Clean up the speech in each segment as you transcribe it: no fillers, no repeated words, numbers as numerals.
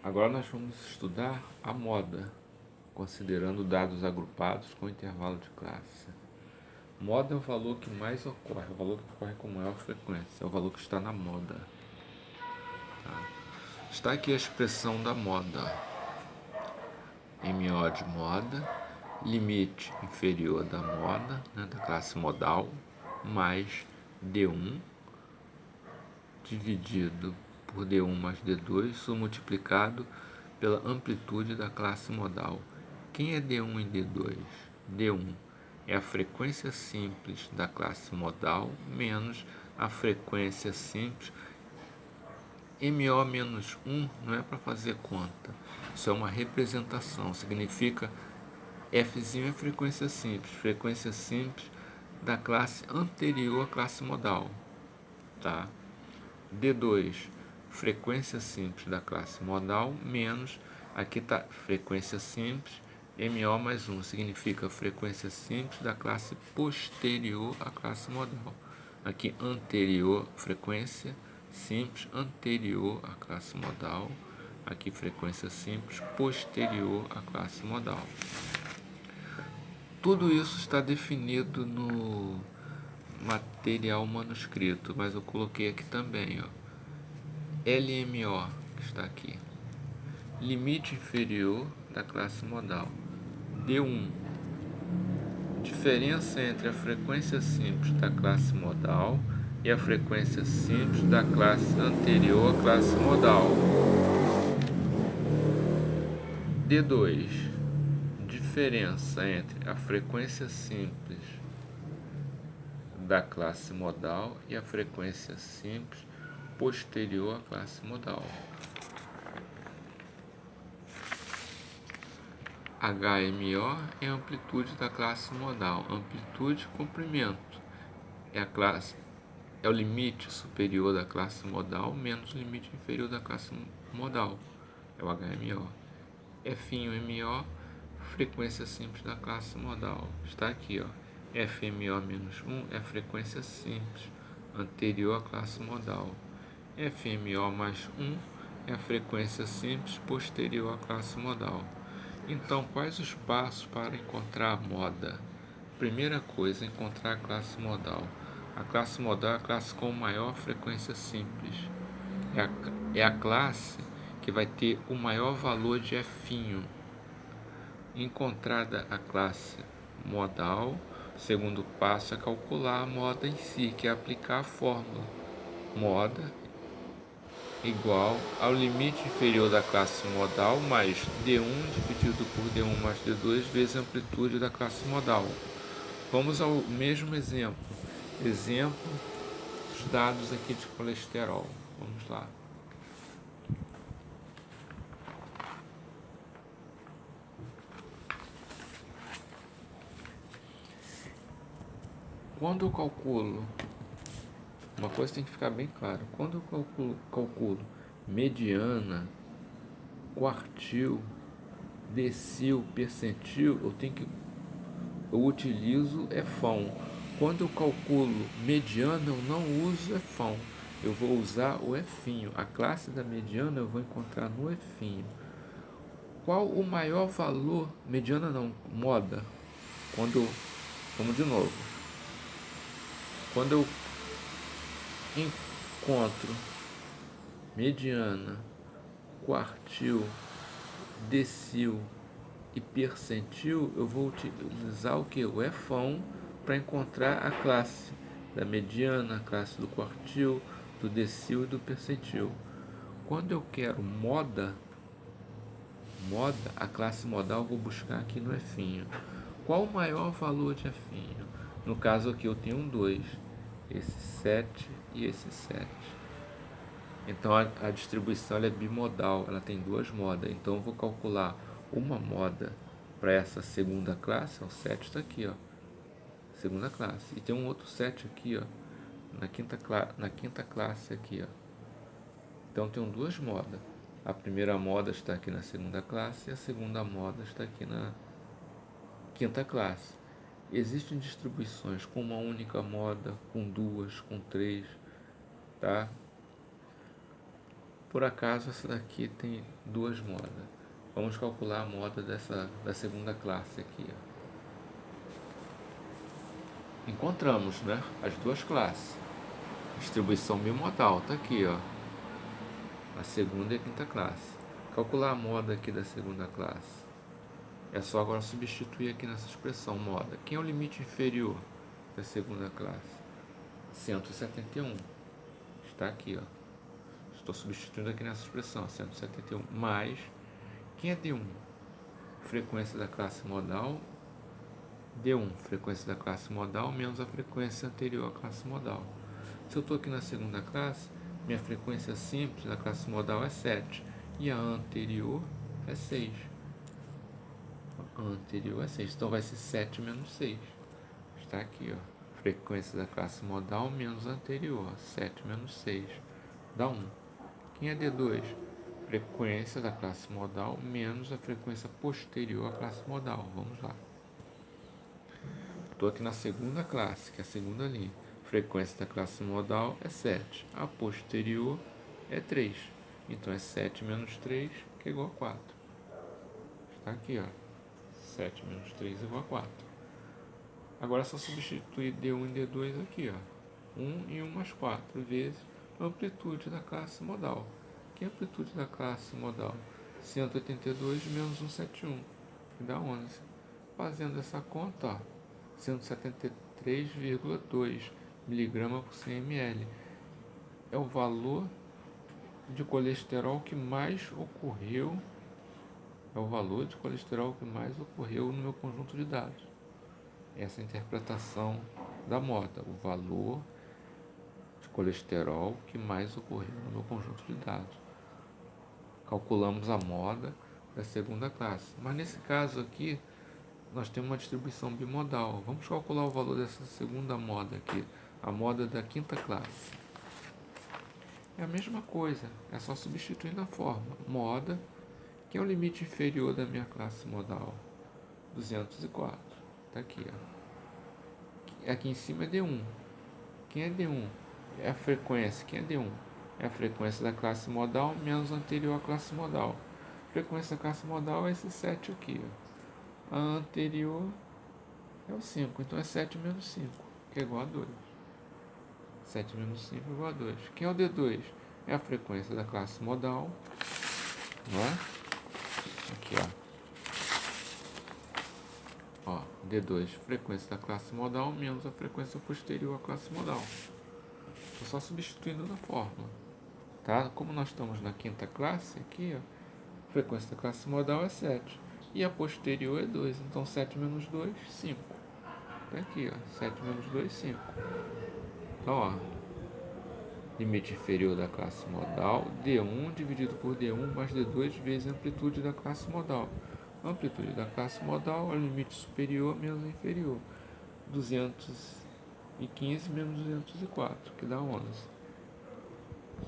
Agora nós vamos estudar a moda, considerando dados agrupados com intervalo de classe. Moda é o valor que mais ocorre, o valor que ocorre com maior frequência, é o valor que está na moda. Está aqui a expressão da moda. MO de moda, limite inferior da moda, da classe modal, mais D1 dividido por D1 mais D2, isso multiplicado pela amplitude da classe modal. Quem é D1 e D2? D1 é a frequência simples da classe modal menos a frequência simples. MO menos 1 não é para fazer conta, isso é uma representação, significa F é frequência simples da classe anterior à classe modal, tá? D2, frequência simples da classe modal, menos, aqui está frequência simples, MO mais 1, significa frequência simples da classe posterior à classe modal. Aqui, anterior, frequência simples anterior à classe modal. Aqui, frequência simples posterior à classe modal. Tudo isso está definido no material manuscrito, mas eu coloquei aqui também, ó. LMO, que está aqui, limite inferior da classe modal. D1, diferença entre a frequência simples da classe modal e a frequência simples da classe anterior à classe modal. D2, diferença entre a frequência simples da classe modal e a frequência simples posterior à classe modal. HMO é a amplitude da classe modal. Amplitude, comprimento. É o limite superior da classe modal menos o limite inferior da classe modal. É o HMO. FMO, frequência simples da classe modal. Está aqui, ó. FMO menos 1 é a frequência simples anterior à classe modal. FMO mais 1 é a frequência simples posterior à classe modal. Então, quais os passos para encontrar a moda? Primeira coisa, encontrar a classe modal. A classe modal é a classe com maior frequência simples. É a classe que vai ter o maior valor de F. Encontrada a classe modal, o segundo passo é calcular a moda em si, que é aplicar a fórmula. Moda igual ao limite inferior da classe modal mais D1 dividido por D1 mais D2 vezes a amplitude da classe modal. Vamos ao mesmo exemplo. Exemplo, os dados aqui de colesterol. Vamos lá. Quando eu calculo, uma coisa tem que ficar bem clara, quando eu calculo mediana, quartil, decil, percentil, eu utilizo EFON. Quando eu calculo mediana, eu não uso EFON, eu vou usar o F. A classe da mediana eu vou encontrar no F. Qual o maior valor, mediana não, moda, vamos de novo, quando eu encontro mediana, quartil, decil e percentil, eu vou utilizar o que? O EFON para encontrar a classe da mediana, a classe do quartil, do decil e do percentil. Quando eu quero moda, a classe modal eu vou buscar aqui no F. Qual o maior valor de F? No caso aqui eu tenho 2, esse 7 e esse 7. Então a distribuição ela é bimodal, ela tem duas modas. Então eu vou calcular uma moda para essa segunda classe, o 7 está aqui, ó, segunda classe. E tem um outro 7 aqui, ó, na quinta classe aqui, ó. Então tem duas modas. A primeira moda está aqui na segunda classe e a segunda moda está aqui na quinta classe. Existem distribuições com uma única moda, com duas, com três, tá? por acaso essa daqui tem duas modas. Vamos calcular a moda da segunda classe aqui. Ó. Encontramos, né, as duas classes. Distribuição bimodal, tá aqui, ó. A segunda e a quinta classe. Calcular a moda aqui da segunda classe. É só agora substituir aqui nessa expressão moda. Quem é o limite inferior da segunda classe? 171. Está aqui, ó. Estou substituindo aqui nessa expressão, 171. Mais, quem é D1? Frequência da classe modal. D1, frequência da classe modal, menos a frequência anterior à classe modal. Se eu estou aqui na segunda classe, minha frequência simples da classe modal é 7. E a anterior é 6. A anterior é 6. Então vai ser 7 menos 6. Está aqui, ó. Frequência da classe modal menos a anterior. 7 menos 6. Dá 1. Quem é D2? Frequência da classe modal menos a frequência posterior à classe modal. Vamos lá. Estou aqui na segunda classe, que é a segunda linha. Frequência da classe modal é 7. A posterior é 3. Então é 7 menos 3, que é igual a 4. Está aqui, ó. 7 menos 3 é igual a 4. Agora é só substituir D1 e D2 aqui, ó. 1 e 1 mais 4 vezes a amplitude da classe modal. Que é a amplitude da classe modal? 182 menos 171, que dá 11. Fazendo essa conta, ó. 173,2 miligramas por 100 ml. É o valor de colesterol que mais ocorreu. É o valor de colesterol que mais ocorreu no meu conjunto de dados. Essa é a interpretação da moda. O valor de colesterol que mais ocorreu no meu conjunto de dados. Calculamos a moda da segunda classe. Mas nesse caso aqui, nós temos uma distribuição bimodal. Vamos calcular o valor dessa segunda moda aqui, a moda da quinta classe. É a mesma coisa, é só substituir na forma. Moda, que é o limite inferior da minha classe modal, 204. Está aqui, ó. Aqui em cima é D1. Quem é D1? É a frequência. Quem é D1? É a frequência da classe modal menos a anterior à classe modal. A frequência da classe modal é esse 7 aqui, ó. A anterior é o 5, então é 7 menos 5, que é igual a 2. 7 menos 5 é igual a 2. Quem é o D2? É a frequência da classe modal, não é? Aqui, ó. D2, frequência da classe modal menos a frequência posterior à classe modal. Estou só substituindo na fórmula, tá? Como nós estamos na quinta classe, aqui, ó, a frequência da classe modal é 7. E a posterior é 2, então 7 menos 2, 5. Tá aqui, ó, 7 menos 2, 5. Então, ó, limite inferior da classe modal, D1 dividido por D1 mais D2 vezes a amplitude da classe modal. A amplitude da classe modal é o limite superior menos o inferior. 215 menos 204, que dá 11.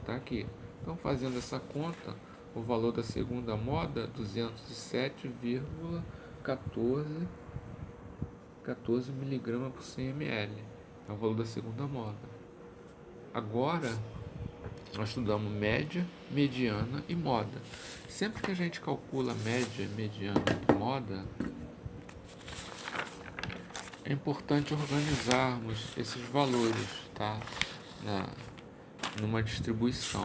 Tá aqui. Então, fazendo essa conta, o valor da segunda moda, 207,14 miligramas por 100 ml. É o valor da segunda moda. Agora, nós estudamos média, mediana e moda. Sempre que a gente calcula média, mediana e moda, é importante organizarmos esses valores, tá? Numa distribuição.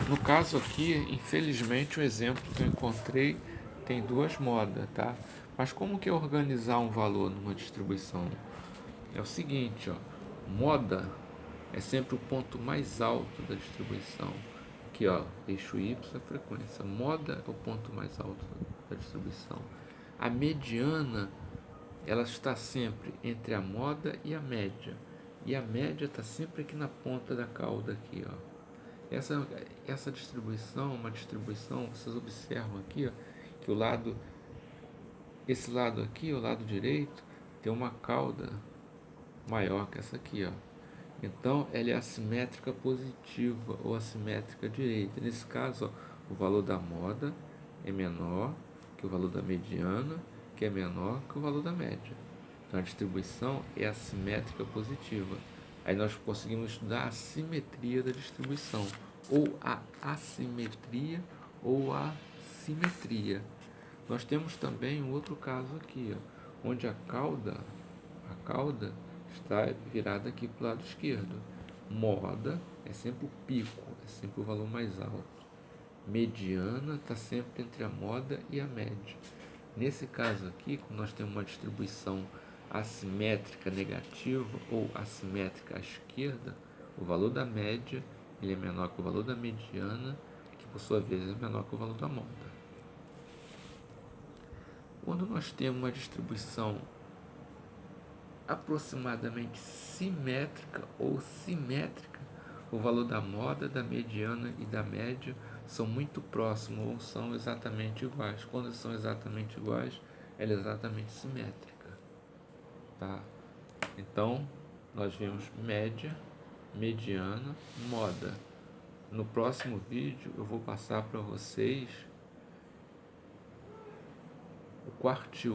No caso aqui, infelizmente, o exemplo que eu encontrei tem duas modas, tá? Mas como que é organizar um valor numa distribuição? É o seguinte, ó, moda é sempre o ponto mais alto da distribuição. Aqui, ó, eixo Y é a frequência. Moda é o ponto mais alto da distribuição. A mediana, ela está sempre entre a moda e a média. E a média está sempre aqui na ponta da cauda, aqui, ó. Essa distribuição, uma distribuição, vocês observam aqui, ó, que esse lado aqui, o lado direito, tem uma cauda maior que essa aqui, ó. Então, ela é assimétrica positiva ou assimétrica direita. Nesse caso, ó, o valor da moda é menor que o valor da mediana, que é menor que o valor da média. Então a distribuição é assimétrica positiva. Aí nós conseguimos estudar a simetria da distribuição, ou a assimetria ou a simetria. Nós temos também um outro caso aqui, ó, onde a cauda está virada aqui para o lado esquerdo. Moda é sempre o pico, é sempre o valor mais alto. Mediana está sempre entre a moda e a média. Nesse caso aqui, quando nós temos uma distribuição assimétrica negativa ou assimétrica à esquerda, o valor da média ele é menor que o valor da mediana, que por sua vez é menor que o valor da moda. Quando nós temos uma distribuição aproximadamente simétrica ou simétrica, o valor da moda, da mediana e da média são muito próximos ou são exatamente iguais. Quando são exatamente iguais, ela é exatamente simétrica. Tá? Então, nós vimos média, mediana, moda. No próximo vídeo, eu vou passar para vocês o quartil.